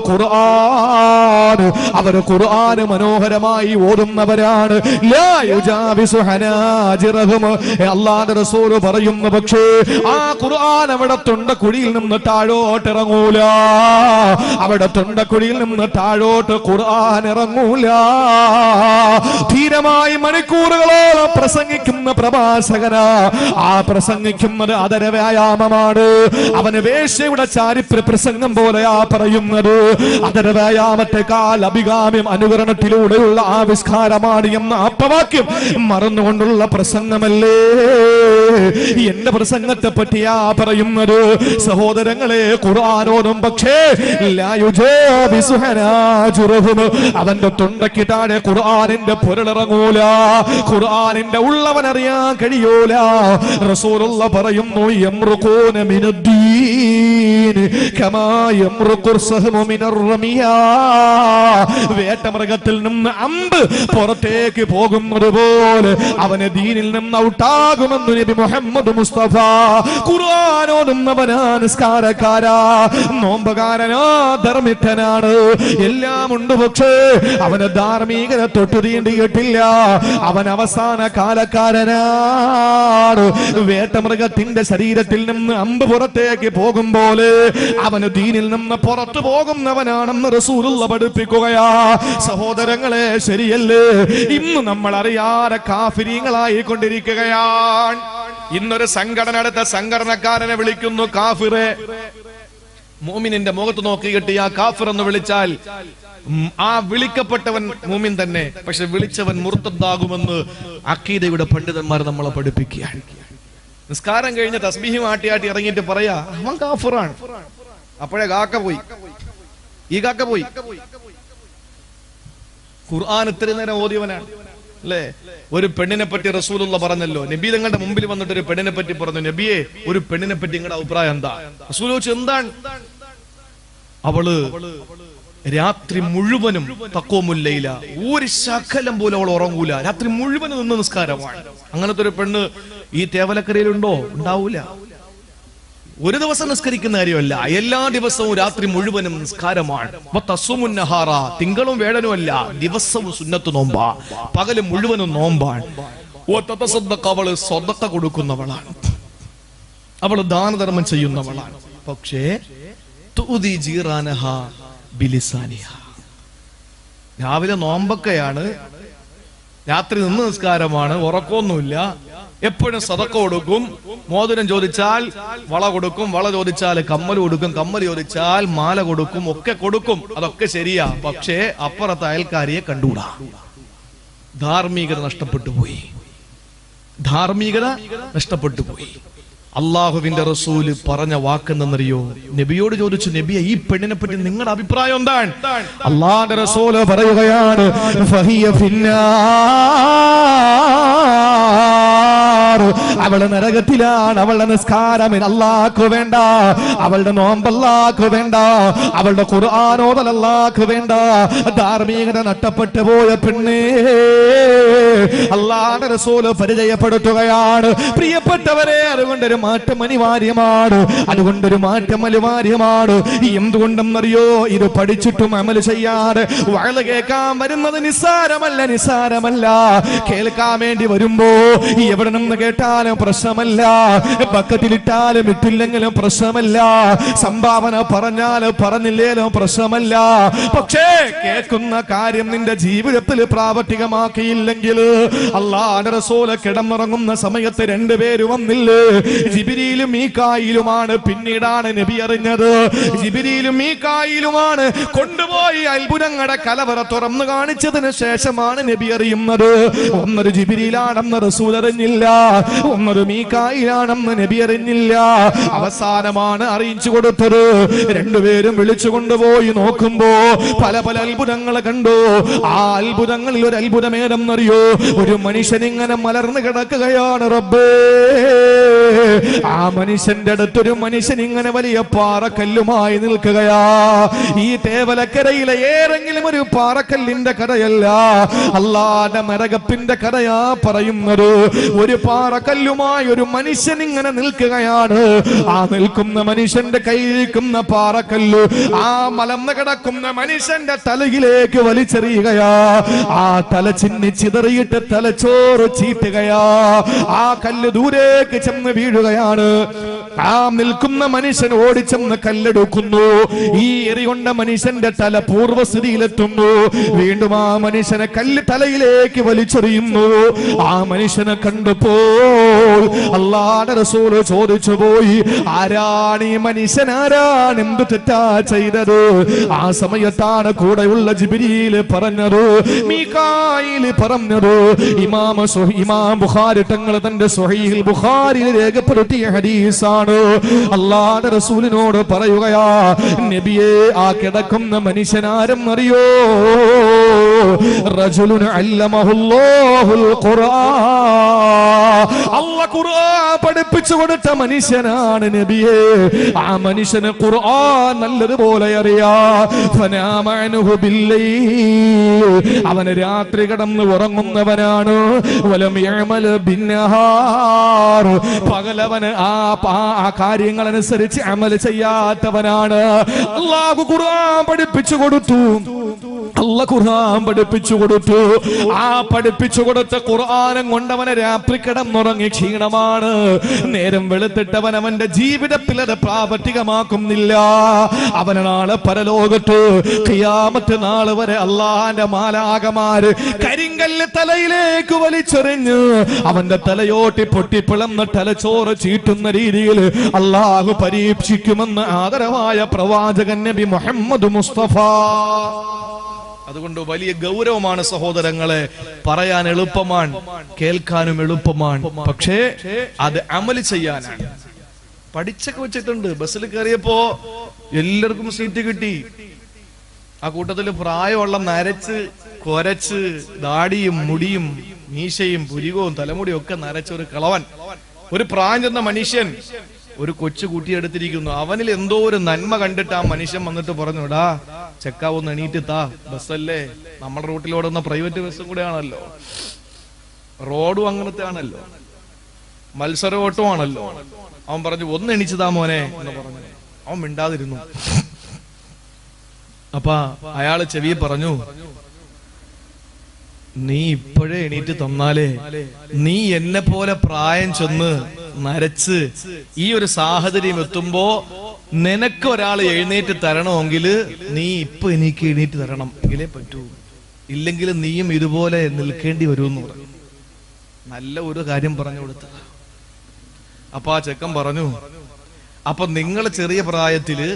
ഖുർആൻ, അവര് ഖുർആൻ മനോഹരമായി ഓതുന്നവരാണ്. ലാ യുജാവിസു ഹനാജിറഹും, അല്ലാഹുവിന്റെ റസൂൽ പറയുന്നു. പക്ഷേ ആ ഖുർആൻ അവിടെ തൊണ്ടക്കുഴിയിൽ നിന്ന് താഴോട്ട് ഇറങ്ങൂല. അവിടെ തൊണ്ടക്കുഴിയിൽ നിന്ന് താഴോട്ട് ഖുർആൻ ഇറങ്ങൂല. ധീരമായി മണിക്കൂറുകളോളം പ്രസംഗിക്കുന്ന പ്രഭാഷകനാ. ആ പ്രസംഗിക്കുന്നത് അതര വ്യായാമമാണ്. അവന് വേശ്യയുടെ ചാരിത്ര പ്രസംഗം പോലെയാ പറയുന്നത്. അതര വ്യായാമത്തെക്കാൾ അഭികാമ്യം അനുകരണത്തിലൂടെയുള്ള ആവിഷ്കാരമാണ് എന്ന അപ്പവാക്യം മറന്നുകൊണ്ടുള്ള പ്രസംഗമല്ലേ എന്റെ പ്രസംഗത്തെ പറ്റിയാ പറയുന്നത്. സഹോദരങ്ങളെ, ഖുർആനോനും പക്ഷേ അവന്റെ തൊണ്ടയ്ക്ക് താഴെ ഖുർആനിന്റെ പൊരുളിറങ്ങൂല. ഖുർആനിന്റെ ഉള്ളവനറിയാൻ കഴിയൂല. റസൂലുള്ള പറയുന്നു, യംറുഖൂന മിനദ്ദീൻ കമാ യംറുഖു സഹമു മിനർ റമിയാ. വേട്ടമൃഗത്തിൽ നിന്ന് അമ്പ് പുറത്തേക്ക് പോകുന്നത് പോലെ അവന് ദീനിൽ നിന്ന് ഔട്ടാകുമെന്ന് നബി മുഹമ്മദ് മുസ്തഫ. ഖുർആനോതുന്നവനാ നിസ്കാരക്കാരാ, നോമ്പുകാരനാ, ധർമ്മിഷ്ഠനാണ്, എല്ലാം ഉണ്ട്. പക്ഷേ അവന് ധാർമ്മികത തൊട്ടു തീണ്ടിയിട്ടില്ല. അവൻ അവസാന കാലക്കാരനാണ്. വേട്ടമൃഗത്തിന്റെ ശരീരത്തിൽ നിന്ന് അമ്പ് പുറത്തേക്ക് പോകുമ്പോൾ അവന് ദീനിൽ നിന്ന് പുറത്തു പോകുന്നവനാണെന്ന് റസൂലുള്ള പഠിപ്പിക്കുകയാ. സഹോദരങ്ങളെ, ശരിയല്ലേ? ഇന്ന് നമ്മൾ അറിയാതെ കാഫിരീങ്ങളായി കൊണ്ടിരിക്കുകയാണ്. ഇന്നൊരു സംഘടന അടുത്ത സംഘടനക്കാരനെ വിളിക്കുന്നു കാഫിറെ. മോമിനിന്റെ മുഖത്ത് നോക്കിയിട്ട് ആ കാഫിർ എന്ന് വിളിച്ചാൽ ആ വിളിക്കപ്പെട്ടവൻ മൂമിൻ തന്നെ, പക്ഷെ വിളിച്ചവൻ മുർത്തദ്ദാകുമെന്ന് അഖീദയുടെ പണ്ഡിതന്മാർ നമ്മളെ പഠിപ്പിക്കുകയാണ്. നിസ്കാരം കഴിഞ്ഞ് തസ്ബീഹ് ആട്ടി ഇറങ്ങിയിട്ട് പറയാ അവൻ കാഫിറാണ്. അപ്പോഴേ കാക്ക പോയി, ഈ കാക്ക പോയി. ഖുർആൻ ഇത്രയും നേരം ഓതിയവനാണ് അല്ലേ? ഒരു പെണ്ണിനെ പറ്റി റസൂലുള്ള പറഞ്ഞല്ലോ. നബി തങ്ങളുടെ മുമ്പിൽ വന്നിട്ട് ഒരു പെണ്ണിനെ പറ്റി പറഞ്ഞു, നബിയെ ഒരു പെണ്ണിനെ പറ്റി നിങ്ങളുടെ അഭിപ്രായം എന്താ? റസൂൽ ചോദിച്ചു, എന്താണ്? അവള് രാത്രി മുഴുവനും തഖൂമുല്ലൈല, ഒരു ശകലം പോലും അവൾ ഉറങ്ങൂല, രാത്രി മുഴുവനും നിന്ന് നിസ്കാരമാണ്. അങ്ങനത്തെ ഒരു പെണ്ണ് ഈ തേവലക്കരയിലുണ്ടോ? ഉണ്ടാവൂല. ഒരു ദിവസം നിസ്കരിക്കുന്ന കാര്യമല്ല, എല്ലാ ദിവസവും രാത്രി മുഴുവനും നിസ്കാരമാണ്. തിങ്കളും വേഴനും അല്ല, ദിവസവും സുന്നത്ത് നോമ്പാ, പകല് മുഴുവനും നോമ്പാണ്. അവള് സ്വതക്ക കൊടുക്കുന്നവളാണ്, അവള് ദാനധർമ്മം ചെയ്യുന്നവളാണ്. പക്ഷേ രാവിലെ നോമ്പൊക്കെയാണ്, രാത്രി നിന്ന് നിസ്കാരമാണ്, ഉറക്കമൊന്നുമില്ല, എപ്പോഴും സദക്ക കൊടുക്കും. മോതിരം ചോദിച്ചാൽ വള കൊടുക്കും, വള ചോദിച്ചാൽ കമ്മൽ കൊടുക്കും, കമ്മൽ ചോദിച്ചാൽ മാല കൊടുക്കും, ഒക്കെ കൊടുക്കും. അതൊക്കെ ശരിയാ. പക്ഷേ അപ്പുറത്തെ അയൽക്കാരിയെ കണ്ടുകൂടാ. ധാർമ്മികത നഷ്ടപ്പെട്ടു പോയി, ധാർമ്മികത നഷ്ടപ്പെട്ടു പോയി. അള്ളാഹുവിന്റെ റസൂല് പറഞ്ഞ വാക്കെന്നറിയോ? നബിയോട് ചോദിച്ചു, നബിയെ ഈ പെണ്ണിനെ പറ്റി നിങ്ങളുടെ അഭിപ്രായം എന്താണ്? അള്ളാഹുവിന്റെ റസൂല് പറയുകയാണ്, ഫഹിയ ഫിന്നാർ, അവള് നരകത്തിലാണ്. അവളുടെ നിസ്കാരം അല്ലാഹു വേണ്ട, അവളുടെ നോമ്പല്ലാഹു വേണ്ട, അവളുടെ ഖുർആൻ ഓതൽ അല്ലാഹു വേണ്ട. ധാർമ്മികത നഷ്ടപ്പെട്ടു പോയ പെണ്ണേ അള്ളാഹുവിന്റെ റസൂല് പരിചയപ്പെടുത്തുകയാണ്. പ്രിയപ്പെട്ടവരെ, അതുകൊണ്ടൊരു മാറ്റം അനിവാര്യമാണ്, അതുകൊണ്ടൊരു മാറ്റം അനിവാര്യമാണ്. എന്തുകൊണ്ടെന്നറിയോ? ഇത് പഠിച്ചിട്ടും അമൽ ചെയ്യാതെ വഅള് കേൾക്കാൻ വരുന്നത് നിസ്സാരമല്ല, നിസ്സാരമല്ല. കേൾക്കാൻ വേണ്ടി വരുമ്പോ എവിടെ നിന്ന് കേട്ടാലും പ്രശ്നമല്ല, ബക്കറ്റിലിട്ടാലും ഇട്ടില്ലെങ്കിലും പ്രശ്നമല്ല, സംഭാവന പറഞ്ഞാലും പറഞ്ഞില്ലേലും പ്രശ്നമല്ല. പക്ഷേ കേൾക്കുന്ന കാര്യം നിന്റെ ജീവിതത്തിൽ പ്രാവർത്തികമാക്കിയില്ലെങ്കിൽ, അല്ലാഹുവിന്റെ റസൂല് കിടന്നുറങ്ങുന്ന സമയത്ത് രണ്ടുപേര് വന്നില്ലേ? ജിബ്രീലും മീകായിലുമാണ്. പിന്നീടാണ് നബി അറിഞ്ഞത് ജിബ്രീലും മീകായിലുമാണ് കൊണ്ടുപോയി അത്ഭുതങ്ങളുടെ കലവറ തുറന്നു കാണിച്ചതിന് ശേഷമാണ് നബി അറിയുന്നത്. ഒന്നൊരു ജിബ്രീലാണെന്ന് റസൂൽ അറിഞ്ഞില്ല, ഒന്നൊരു മീകായിലാണെന്ന് നബി അറിഞ്ഞില്ല. അവസാനമാണ് അറിയിച്ചു കൊടുത്തത്. രണ്ടുപേരും വിളിച്ചു കൊണ്ടുപോയി നോക്കുമ്പോ പല പല അത്ഭുതങ്ങൾ കണ്ടു. ആ അത്ഭുതങ്ങളിൽ ഒരു അത്ഭുതമേതെന്നറിയോ? ഒരു മനുഷ്യൻ ഇങ്ങനെ മലർന്നു കിടക്കുകയാണ് റബ്ബേ. ആ മനുഷ്യന്റെ അടുത്തൊരു മനുഷ്യൻ ഇങ്ങനെ വലിയ പാറക്കല്ലുമായി നിൽക്കുകയാ. ഈ തേവലക്കരയിലെ ഏതെങ്കിലും ഒരു പാറക്കല്ലിന്റെ കഥയല്ല, അല്ലാഹുവിന്റെ മരകപ്പിന്റെ കഥയാ പറയുന്നത്. ഒരു പാറക്കല്ലുമായി ഒരു മനുഷ്യൻ ഇങ്ങനെ നിൽക്കുകയാണ്. ആ നിൽക്കുന്ന മനുഷ്യന്റെ കയ്യിലിരിക്കുന്ന പാറക്കല്ല് ആ മലർന്നു കിടക്കുന്ന മനുഷ്യന്റെ തലയിലേക്ക് വലിച്ചെറിയുകയാ. ആ തല ചിന്നി ചിതറിയിട്ട് തലച്ചോറ് ചീറ്റുകയാ. ആ കല്ല് ദൂരേക്ക് ചെന്ന് വീഴുകയാണ്. ആ നിൽക്കുന്ന മനുഷ്യൻ ഓടിച്ചെന്ന് കല്ലെടുക്കുന്നു. ഈ എറികൊണ്ട മനുഷ്യന്റെ തല പൂർവ്വസ്ഥിതിയിലെത്തുന്നു. വീണ്ടും ആ മനുഷ്യനെ കല്ല് തലയിലേക്ക് വലിച്ചെറിയുന്നു. ആ മനുഷ്യനെ കണ്ടപ്പോൾ അല്ലാഹുവിന്റെ റസൂൽ ചോദിച്ചു പോയി, ആരാണ് ഈ മനുഷ്യൻ? ആരാണ്? എന്ത് തെറ്റാ ചെയ്തത്? ആ സമയത്താണ് കൂടെയുള്ള ജിബ്രീൽ പറഞ്ഞത്, മീകായിൽ പറഞ്ഞത്. ഇമാം ബുഖാരി തങ്ങൾ തന്റെ സ്വഹീഹുൽ ബുഖാരിയിൽ രേഖപ്പെടുത്തിയ ഹദീസാണ്. അല്ലാഹുവിന്റെ റസൂലിനോട് പറയുകയാ, നബിയേ, ആ കിടക്കുന്ന മനുഷ്യൻ ആരും അറിയോ? റജുലുൻ അല്ലമഹുല്ലാഹുൽ ഖുർആൻ. അല്ലാഹു ഖുർആൻ പഠിപ്പിച്ചു കൊടുത്ത മനുഷ്യനാണ് നബിയേ. ആ മനുഷ്യന് ഖുർആൻ നല്ലതുപോലെ അറിയാ. ഫനാമ അൻഹു ബില്ലൈൽ, അവന് രാത്രി കിടന്ന് ഉറങ്ങുന്നവനാണ്. വലം യഅമൽ ബിന്നഹാർ, പകലവന് ആ കാര്യങ്ങളനുസരിച്ച് അമൽ ചെയ്യാത്തവനാണ്. അല്ലാഹു ഖുർആൻ പഠിപ്പിച്ചു കൊടുത്തു. അല്ലാഹു ഖുർആൻ പഠിപ്പിച്ചു കൊടുത്തു. ആ പഠിപ്പിച്ചു കൊടുത്ത ഖുർആനും കൊണ്ടവനെ രാത്രി കിടന്നുറങ്ങി ക്ഷീണമാണ്. നേരം വെളുത്തിട്ടവൻ അവന്റെ ജീവിതത്തിൽ അത് പ്രാവർത്തികമാക്കുന്നില്ല. അവന് നാളെ പരലോകത്ത് ഖിയാമത്ത് നാൾ വരെ അല്ലാഹുവിന്റെ മാലാഖമാര് കരിങ്കല്ല് തലയിലേക്ക് വലിച്ചെറിഞ്ഞ് അവന്റെ തലയോട്ടി പൊട്ടിപ്പിളന്ന് തലച്ചോറ് ചീറ്റുന്ന രീതിയിൽ അല്ലാഹു പരീക്ഷിക്കുമെന്ന് ആദരവായ പ്രവാചകൻ നബി മുഹമ്മദ് മുസ്തഫ. അതുകൊണ്ട് വലിയ ഗൗരവമാണ് സഹോദരങ്ങളെ. പറയാൻ എളുപ്പമാണ്, കേൾക്കാനും എളുപ്പമാണ്, പക്ഷേ അത് അമല് ചെയ്യാനാണ്. പഠിച്ചൊക്കെ വെച്ചിട്ടുണ്ട്. ബസ്സിൽ കയറിയപ്പോ എല്ലാവർക്കും സീറ്റ് കിട്ടി. ആ കൂട്ടത്തില് പ്രായമുള്ള നരച്ച് കൊരച്ച് ദാടിയും മുടിയും മീശയും പുരികവും തലമുടിയും ഒക്കെ നരച്ച ഒരു കളവൻ, ഒരു പ്രായം ചെന്ന മനുഷ്യൻ ഒരു കൊച്ചു കുട്ടിയെടുത്തിരിക്കുന്നു. അവനിൽ എന്തോ ഒരു നന്മ കണ്ടിട്ട് ആ മനുഷ്യൻ വന്നിട്ട് പറഞ്ഞു, എടാ ചെക്കാവൊന്ന് എണീറ്റ് താ, ബസ്സല്ലേ, നമ്മുടെ റൂട്ടിലോടുന്ന പ്രൈവറ്റ് ബസ്സും കൂടെ ആണല്ലോ, റോഡും അങ്ങനത്തെ ആണല്ലോ, മത്സര ഓട്ടമാണല്ലോ. അവൻ പറഞ്ഞു, ഒന്ന് എണീച്ചതാ മോനെ എന്ന് പറഞ്ഞു. അവൻ മിണ്ടാതിരുന്നു. അപ്പൊ അയാള് ചെവി പറഞ്ഞു, നീ ഇപ്പോഴേ എണീറ്റ് തന്നാലേ നീ എന്നെ പോലെ പ്രായം ചെന്ന് നരച്ച് ഈ ഒരു സാഹചര്യം എത്തുമ്പോ നിനക്ക് ഒരാൾ എഴുന്നേറ്റ് തരണമെങ്കിൽ നീ ഇപ്പൊ എനിക്ക് എണീറ്റ് തരണം, എങ്കിലേ പറ്റൂ, ഇല്ലെങ്കിൽ നീയും ഇതുപോലെ നിൽക്കേണ്ടി വരുമെന്ന് പറഞ്ഞു. നല്ല ഒരു കാര്യം പറഞ്ഞു കൊടുത്ത. അപ്പൊ ആ ചെക്കൻ പറഞ്ഞു, അപ്പൊ നിങ്ങൾ ചെറിയ പ്രായത്തില്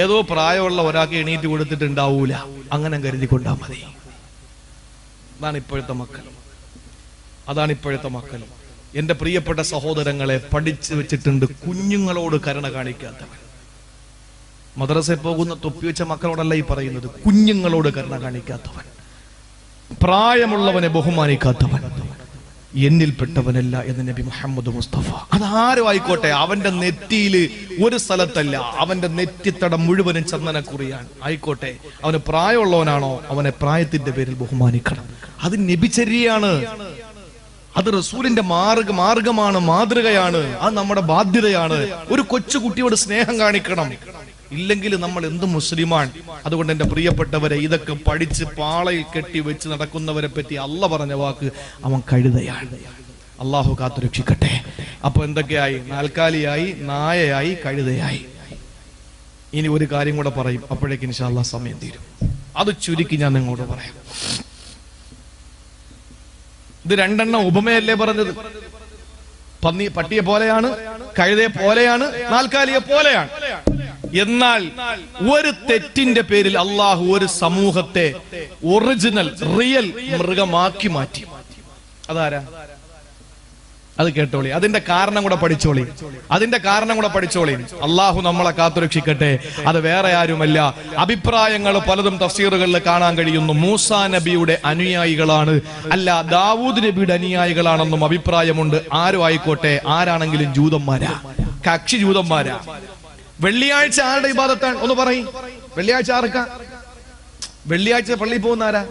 ഏതോ പ്രായമുള്ള ഒരാൾക്ക് എണീറ്റ് കൊടുത്തിട്ടുണ്ടാവൂല, അങ്ങനെ കരുതിക്കൊണ്ടാ മതി. അതാണ് ഇപ്പോഴത്തെ മക്കൾ, അതാണ് ഇപ്പോഴത്തെ മക്കൾ. എന്റെ പ്രിയപ്പെട്ട സഹോദരങ്ങളെ, പഠിച്ചു വെച്ചിട്ടുണ്ട് കുഞ്ഞുങ്ങളോട് കരുണ കാണിക്കാത്തവൻ. മദ്രസയിൽ പോകുന്ന തൊപ്പി വെച്ച മക്കളോടല്ല ഈ പറയുന്നത്, കുഞ്ഞുങ്ങളോട് കരുണ കാണിക്കാത്തവൻ, പ്രായമുള്ളവനെ ബഹുമാനിക്കാത്തവൻ എന്നിൽപ്പെട്ടവനല്ല എന്ന് നബി മുഹമ്മദ് മുസ്തഫ. അതാരും ആയിക്കോട്ടെ, അവന്റെ നെറ്റിയിൽ ഒരു സ്ഥലത്തല്ല, അവന്റെ നെറ്റിത്തടം മുഴുവനും ചന്ദനക്കുറിയാണ്. ആയിക്കോട്ടെ, അവന് പ്രായമുള്ളവനാണോ, അവനെ പ്രായത്തിന്റെ പേരിൽ ബഹുമാനിക്കണം. അത് നബിചര്യയാണ്, അത് റസൂലിന്റെ മാർഗമാണ്, മാതൃകയാണ്, അത് നമ്മുടെ ബാധ്യതയാണ്. ഒരു കൊച്ചുകുട്ടിയോട് സ്നേഹം കാണിക്കണം, ഇല്ലെങ്കിൽ നമ്മൾ എന്ത് മുസ്ലിമാണ്. അതുകൊണ്ട് എന്റെ പ്രിയപ്പെട്ടവരെ, ഇതൊക്കെ പഠിച്ച് പാളയിൽ കെട്ടി വെച്ച് നടക്കുന്നവരെ പറ്റി അല്ല പറഞ്ഞ വാക്ക്, അവൻ കഴുതയാണ്. അള്ളാഹു കാത്തുരക്ഷിക്കട്ടെ. അപ്പൊ എന്തൊക്കെയായി? നാൽക്കാലിയായി, നായയായി, കഴുതയായി. ഇനി ഒരു കാര്യം കൂടെ പറയും, അപ്പോഴേക്ക് ഇൻഷാ അല്ലാഹ് സമയം തീരും. അത് ചുരുക്കി ഞാൻ നിങ്ങളോട് പറയാം. ഇത് രണ്ടെണ്ണം ഉപമയല്ലേ പറഞ്ഞത്? പട്ടിയെ പോലെയാണ്, കഴുതയെ പോലെയാണ്, നാൽക്കാലിയെ പോലെയാണ്. എന്നാൽ ഒരു തെറ്റിന്റെ പേരിൽ അള്ളാഹു ഒരു സമൂഹത്തെ ഒറിജിനൽ റിയൽ മൃഗമാക്കി മാറ്റി. അതാരാ? അത് കേട്ടോളി, അതിന്റെ കാരണം കൂടെ പഠിച്ചോളി, അതിന്റെ കാരണം കൂടെ പഠിച്ചോളി. അള്ളാഹു നമ്മളെ കാത്തുരക്ഷിക്കട്ടെ. അത് വേറെ ആരുമല്ല, അഭിപ്രായങ്ങൾ പലതും തഫ്സീറുകളിൽ കാണാൻ കഴിയുന്നു. മൂസാ നബിയുടെ അനുയായികളാണ്, അല്ല ദാവൂദ് നബിയുടെ അനുയായികളാണെന്നും അഭിപ്രായമുണ്ട്. ആരും ആയിക്കോട്ടെ, ആരാണെങ്കിലും ജൂതന്മാരാ, കക്ഷി ജൂതന്മാരാ. വെള്ളിയാഴ്ച ആരുടെ ഇബാദത്താണ് ഒന്ന് പറയും? വെള്ളിയാഴ്ച ആർക്കാ? വെള്ളിയാഴ്ച പള്ളിയിൽ പോകുന്ന ആരാ?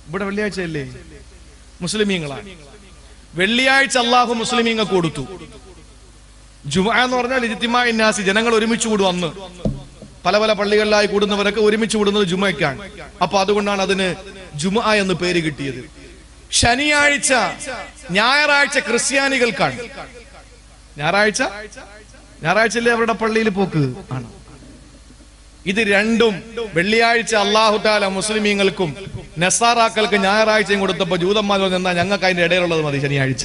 ഇവിടെ വെള്ളിയാഴ്ച അല്ലേ? മുസ്ലിമീങ്ങളാണ്. വെള്ളിയാഴ്ച അള്ളാഹു മുസ്ലിമീങ്ങൾക്ക് കൊടുത്തു. ജുമുഅ എന്ന് പറഞ്ഞാൽ ഇജ്തിമാഉൻ നാസ്, ജനങ്ങൾ ഒരുമിച്ച് കൂടും. അന്ന് പല പല പള്ളികളിലായി കൂടുന്നവരൊക്കെ ഒരുമിച്ച് കൂടുന്നത് ജുമുഅയ്ക്കാണ്. അപ്പൊ അതുകൊണ്ടാണ് അതിന് ജുമുഅ എന്ന് പേര് കിട്ടിയത്. ശനിയാഴ്ച, ഞായറാഴ്ച ക്രിസ്ത്യാനികൾക്കാണ്. ഞായറാഴ്ചയല്ലേ അവരുടെ പള്ളിയിൽ പോക്ക് ആണ്. ഇത് രണ്ടും വെള്ളിയാഴ്ച അല്ലാഹു തആല മുസ്ലിമീങ്ങൾക്കും നസാറാക്കൾക്ക് ഞായറാഴ്ചയും കൊടുത്തപ്പോ ജൂതന്മാർ പറഞ്ഞാൽ ഞങ്ങൾക്ക് അതിന്റെ ഇടയിലുള്ളത് മതി, ശനിയാഴ്ച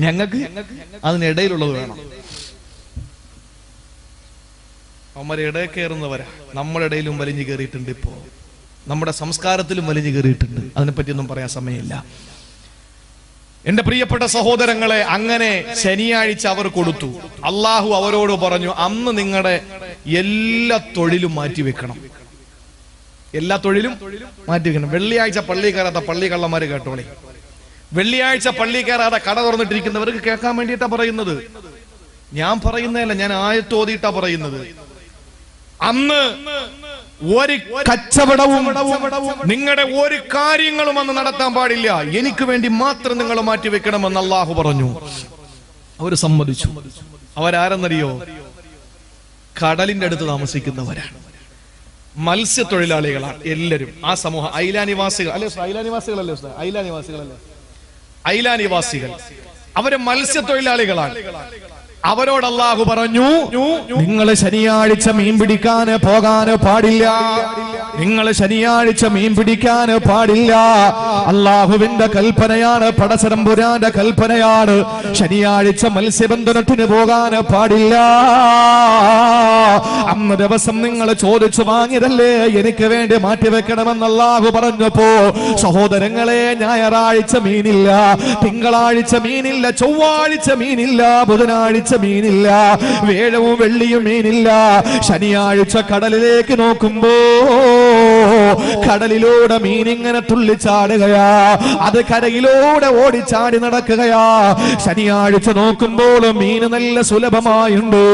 ഞങ്ങൾക്ക് അതിനിടയിലുള്ളത് വേണം. അവന്മാർ ഇടയിൽ കയറുന്നവരാ. നമ്മുടെ ഇടയിലും വലിഞ്ഞു കയറിയിട്ടുണ്ട്, ഇപ്പോ നമ്മുടെ സംസ്കാരത്തിലും വലിഞ്ഞു കയറിയിട്ടുണ്ട്. അതിനെപ്പറ്റിയൊന്നും പറയാൻ സമയമില്ല. എന്റെ പ്രിയപ്പെട്ട സഹോദരങ്ങളെ, അങ്ങനെ ശനിയാഴ്ച അവർ കൊടുത്തു. അള്ളാഹു അവരോട് പറഞ്ഞു, അന്ന് നിങ്ങളുടെ എല്ലാ തൊഴിലും മാറ്റിവെക്കണം, എല്ലാ തൊഴിലും മാറ്റിവെക്കണം. വെള്ളിയാഴ്ച പള്ളി കയറാത്ത പള്ളി കള്ളന്മാര് കേട്ടോളി. വെള്ളിയാഴ്ച പള്ളി കയറാതെ കട തുറന്നിട്ടിരിക്കുന്നവർക്ക് കേൾക്കാൻ വേണ്ടിയിട്ടാ പറയുന്നത്. ഞാൻ പറയുന്നതല്ല, ഞാൻ ആയത്ത് ഓതിയിട്ടാ പറയുന്നത്. അന്ന് ഒരു കച്ചവടവും നിങ്ങളുടെ ഒരു കാര്യങ്ങളും അന്ന് നടത്താൻ പാടില്ല, എനിക്ക് വേണ്ടി മാത്രം നിങ്ങൾ മാറ്റിവെക്കണമെന്ന് അള്ളാഹു പറഞ്ഞു. അവര് സമ്മതിച്ചു. അവരാരെന്നറിയോ? കടലിന്റെ അടുത്ത് താമസിക്കുന്നവരാണ്, മത്സ്യത്തൊഴിലാളികളാണ് എല്ലാരും. ആ സമൂഹം ഐലാനിവാസികൾ അല്ലേ? ഐലാനിവാസികളല്ലേ? ഐലാനിവാസികൾ അവര് മത്സ്യത്തൊഴിലാളികളാണ്. അവരോട് അല്ലാഹു പറഞ്ഞു, നിങ്ങൾ ശനിയാഴ്ച മീൻ പിടിക്കാൻ പോകാൻ പാടില്ല, നിങ്ങൾ ശനിയാഴ്ച മീൻ പിടിക്കാൻ പാടില്ല. അള്ളാഹുവിന്റെ കൽപ്പനയാണ്, പടച്ചതമ്പുരാന്റെ കൽപ്പനയാണ്. ശനിയാഴ്ച മത്സ്യബന്ധനത്തിന് പോകാൻ പാടില്ല. അന്ന് ദിവസം നിങ്ങൾ ചോദിച്ചു വാങ്ങിയതല്ലേ, എനിക്ക് വേണ്ടി മാറ്റിവെക്കണമെന്ന് അല്ലാഹു പറഞ്ഞപ്പോ, സഹോദരങ്ങളെ, ഞായറാഴ്ച മീനില്ല, തിങ്കളാഴ്ച മീനില്ല, ചൊവ്വാഴ്ച മീനില്ല, ബുധനാഴ്ച മീനില്ല, വേഴവും വെള്ളിയും മീനില്ല. ശനിയാഴ്ച കടലിലേക്ക് നോക്കുമ്പോ കടലിലൂടെ മീനിങ്ങനെ തുള്ളിച്ചാടുകയാ, അത് കരയിലൂടെ ഓടിച്ചാടി നടക്കുകയാ. ശനിയാഴ്ച നോക്കുമ്പോൾ മീന് നല്ല സുലഭമായുണ്ട്.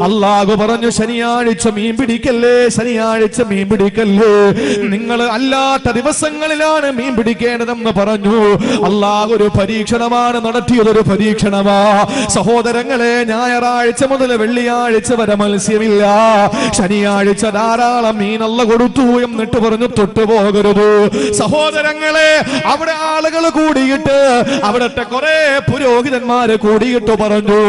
അല്ലാഹു പറഞ്ഞു, ശനിയാഴ്ച മീൻ പിടിക്കല്ലേ, ശനിയാഴ്ച മീൻ പിടിക്കല്ലേ, നിങ്ങൾ അല്ലാത്ത ദിവസങ്ങളിലാണ് മീൻ പിടിക്കേണ്ടതെന്ന് പറഞ്ഞു. അല്ലാഹു ഒരു പരീക്ഷണമാണ് നടത്തിയതൊരു പരീക്ഷണമാ. സഹോദരങ്ങളെ, ഞായറാഴ്ച മുതൽ വെള്ളിയാഴ്ച വരെ മത്സ്യമില്ല, ശനിയാഴ്ച ധാരാളം മീനല്ല കൊടുത്തു എന്നിട്ട് പറഞ്ഞു തൊട്ടുപോകരുത്. സഹോദരങ്ങളെ, അവിടെ ആളുകൾ കൂടിയിട്ട്, അവിടത്തെ കുറെ പുരോഹിതന്മാര് കൂടിയിട്ട് പറഞ്ഞു,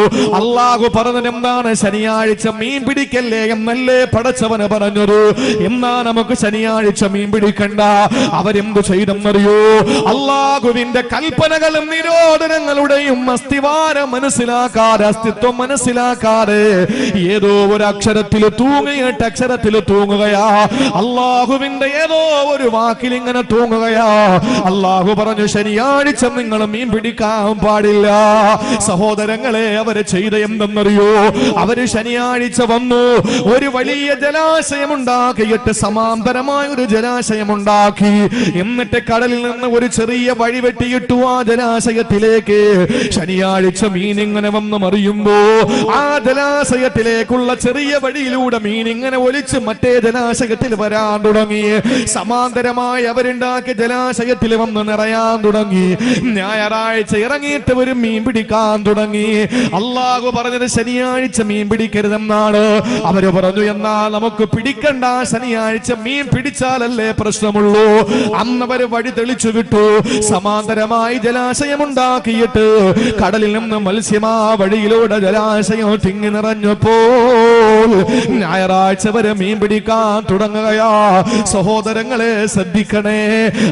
അല്ലാഹു പറഞ്ഞത് എന്താണ്? ശനിയാഴ്ച മീൻ പിടിക്കല്ലേ എന്നല്ലേ പടച്ചവന് പറഞ്ഞത്. എന്നാ നമുക്ക് ശനിയാഴ്ച മീൻ പിടിക്കണ്ട. അവരെന്ത് ചെയ്തെന്നറിയോ? അല്ലാഹുവിന്റെ കൽപ്പനകളും നിരോധനങ്ങളുടെയും അസ്തിവാരം മനസ്സിലാക്കാതെ, അസ്തിത്വം മനസ്സിലാക്കാതെ ഏതോ ഒരു അക്ഷരത്തിൽ തൂങ്ങിയിട്ട് അക്ഷരത്തിൽ തൂങ്ങുകയാ. അള്ളാഹുവിന്റെ ഏതോ ഒരു വാക്കിൽ ഇങ്ങനെ തൂങ്ങുകയാ. അള്ളാഹു പറഞ്ഞു, ശനിയാഴ്ച നിങ്ങൾ മീൻ പിടിക്കാൻ പാടില്ല. സഹോദരങ്ങളെ, അവര് ചെയ്ത എന്തെന്നറിയോ? അവര് ശനിയാഴ്ച വന്നു, ഒരു വലിയ ജലാശയം ഉണ്ടാക്കിയിട്ട്, സമാന്തരമായ ഒരു ജലാശയം ഉണ്ടാക്കി. എന്നിട്ട് കടലിൽ നിന്ന് ഒരു ചെറിയ വഴി വെട്ടിയിട്ടു ആ ജലാശയത്തിലേക്ക്. ശനിയാഴ്ച മീൻ ഇങ്ങനെ വന്ന് മറിയുമ്പോ ആ ജലാശയത്തിലേക്കുള്ള ചെറിയ വഴിയിലൂടെ മീൻ ഇങ്ങനെ ഒലിച്ച് മറ്റേ ജലാശയത്തിൽ വരാൻ തുടങ്ങി. സമാന്തരമായി അവരുണ്ടാക്കിയ ജലാശയത്തിൽ വന്ന് നിറയാൻ തുടങ്ങി. ഞായറാഴ്ച ഇറങ്ങിയിട്ട് ഒരു മീൻ പിടിക്കാൻ തുടങ്ങി. അല്ലാഹു പറഞ്ഞത് ശനിയാഴ്ച മീൻ പിടിക്കരുതെന്നാണ്. അവര് പറഞ്ഞു, എന്നാ നമുക്ക് പിടിക്കണ്ട, ശനിയാഴ്ച മീൻ പിടിച്ചാലല്ലേ പ്രശ്നമുള്ളൂ. അന്നവര് വഴി തെളിച്ചു വിട്ടു. സമാന്തരമായി ജലാശയം ഉണ്ടാക്കിയിട്ട് കടലിൽ നിന്ന് മത്സ്യമാ വഴിയിലൂടെ ജലാശയം തിങ്ങി നിറഞ്ഞപ്പോൾ ഞായറാഴ്ച വരെ മീൻ പിടിക്കാൻ തുടങ്ങുകയാ. സഹോദര സഹോദരങ്ങളെ ശ്രദ്ധിക്കണേ.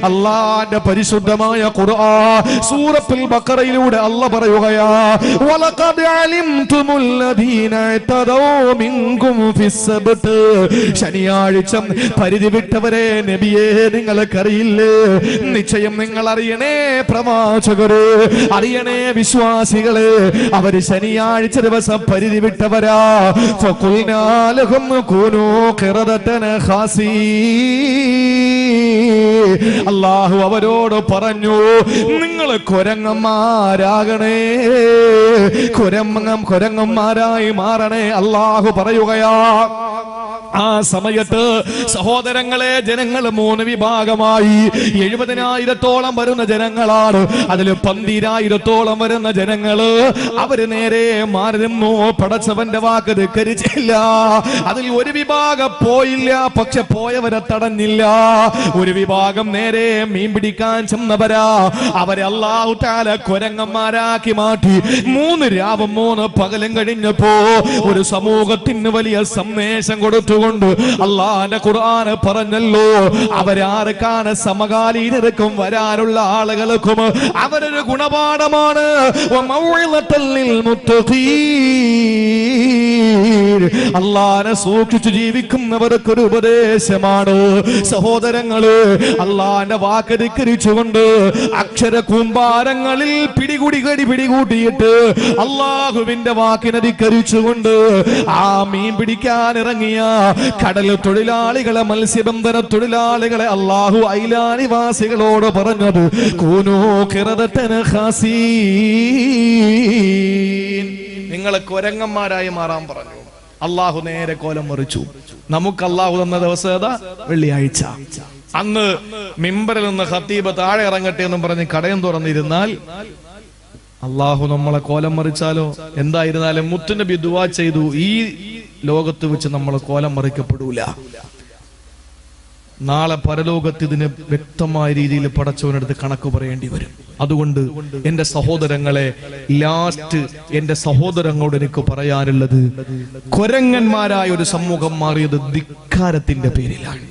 അല്ലാഹുവിന്റെ പരിശുദ്ധമായ ഖുർആൻ സൂറത്തുൽ ബഖറയിലൂടെ അല്ലാഹ് പറയുകയാ, വലഖദ് അലിംതുമുല്ലദീന തദൗ മിൻകും ഫിസ്സബ്ത്. ശനിയാഴ്ച പരിധി വിട്ടവരെ നബിയേ നിങ്ങൾക്കറിയില്ലേ? നിശ്ചയം നിങ്ങൾ അറിയണേ പ്രവാചകരെ, അറിയണേ വിശ്വാസികളെ, അവര് ശനിയാഴ്ച ദിവസം പരിധി വിട്ടവരാ. ഫഖുൽനാ ലഹും കൂനൂ ഖിറദതൻ ഖാസീ. അല്ലാഹു അവരോട് പറഞ്ഞു, നിങ്ങൾ കുരങ്ങന്മാരാകണേ, കുരങ്ങന്മാരായി മാറണേ. അല്ലാഹു പറയുകയാ. ആ സമയത്ത് സഹോദരങ്ങളെ, ജനങ്ങൾ 3 വിഭാഗമായി. 70,000-ഓളം വരുന്ന ജനങ്ങളാണ്. അതിൽ 12,000-ഓളം വരുന്ന ജനങ്ങള് അവര് നേരെ മാറി നിന്നു, പടച്ചവന്റെ വാക്ക് ധിക്കരിച്ചില്ല. അതിൽ ഒരു വിഭാഗം പോയില്ല, പക്ഷെ പോയവരെ തടഞ്ഞില്ല. ഒരു വിഭാഗം നേരെ മീൻ പിടിക്കാൻ ചെന്നവരാ. അവരെ അല്ലാഹു തആല കുരങ്ങന്മാരാക്കി മാറ്റി. 3 രാവും 3 പകലും കഴിഞ്ഞപ്പോ ഒരു സമൂഹത്തിന് വലിയ സന്ദേശം കൊടുത്തുകൊണ്ട് അല്ലാഹുവിന്റെ ഖുർആൻ പറഞ്ഞല്ലോ, അവരാർക്കാണ്? സമകാലീനർക്കും വരാനുള്ള ആളുകൾക്കും അവരൊരു ഗുണപാഠമാണ്. അല്ലാഹുവിനെ സൂക്ഷിച്ചു ജീവിക്കുന്നവർക്കൊരു ഉപദേശമാണ്. സഹോദരങ്ങള്, അല്ലാഹുവിന്റെ വാക്ക് ധിക്കരിച്ചുകൊണ്ട് അക്ഷര കൂമ്പാരങ്ങളിൽ പിടികൂട്ടിയിട്ട് അല്ലാഹുവിന്റെ വാക്കിനെ ധിക്കരിച്ചുകൊണ്ട് ആ മീൻ പിടിക്കാൻ ഇറങ്ങിയ കടൽ തൊഴിലാളികളെ, മത്സ്യബന്ധന തൊഴിലാളികളെ അല്ലാഹു ഐലാനിവാസികളോട് പറഞ്ഞത്, കൂനൂ ഖിറദതൻ ഖാസീൻ, നിങ്ങളെ കുരങ്ങന്മാരായി മാറാൻ പറഞ്ഞു. അള്ളാഹു നേരെ കോലം മറിച്ചു. നമുക്ക് അള്ളാഹു തന്ന ദിവസം ഏതാ? വെള്ളിയാഴ്ച. അന്ന് മിമ്പറിൽ നിന്ന് ഖത്തീബ് താഴെ ഇറങ്ങട്ടെ എന്നും പറഞ്ഞ് കടയും തുറന്നിരുന്നാൽ അള്ളാഹു നമ്മളെ കോലം മറിച്ചാലോ? എന്തായിരുന്നാലും മുത്തുനബി ദുആ ചെയ്തു, ഈ ലോകത്ത് വെച്ച് നമ്മൾ കോലം മറിക്കപ്പെടൂല. നാളെ പരലോകത്ത് ഇതിന് വ്യക്തമായ രീതിയിൽ പടച്ചവനടുത്ത് കണക്ക് പറയേണ്ടി വരും. അതുകൊണ്ട് എന്റെ സഹോദരങ്ങളെ, ലാസ്റ്റ് എന്റെ സഹോദരങ്ങളോട് എനിക്ക് പറയാനുള്ളത്, കുരങ്ങന്മാരായ ഒരു സമൂഹം മാറിയത് ധിക്കാരത്തിന്റെ പേരിലാണ്.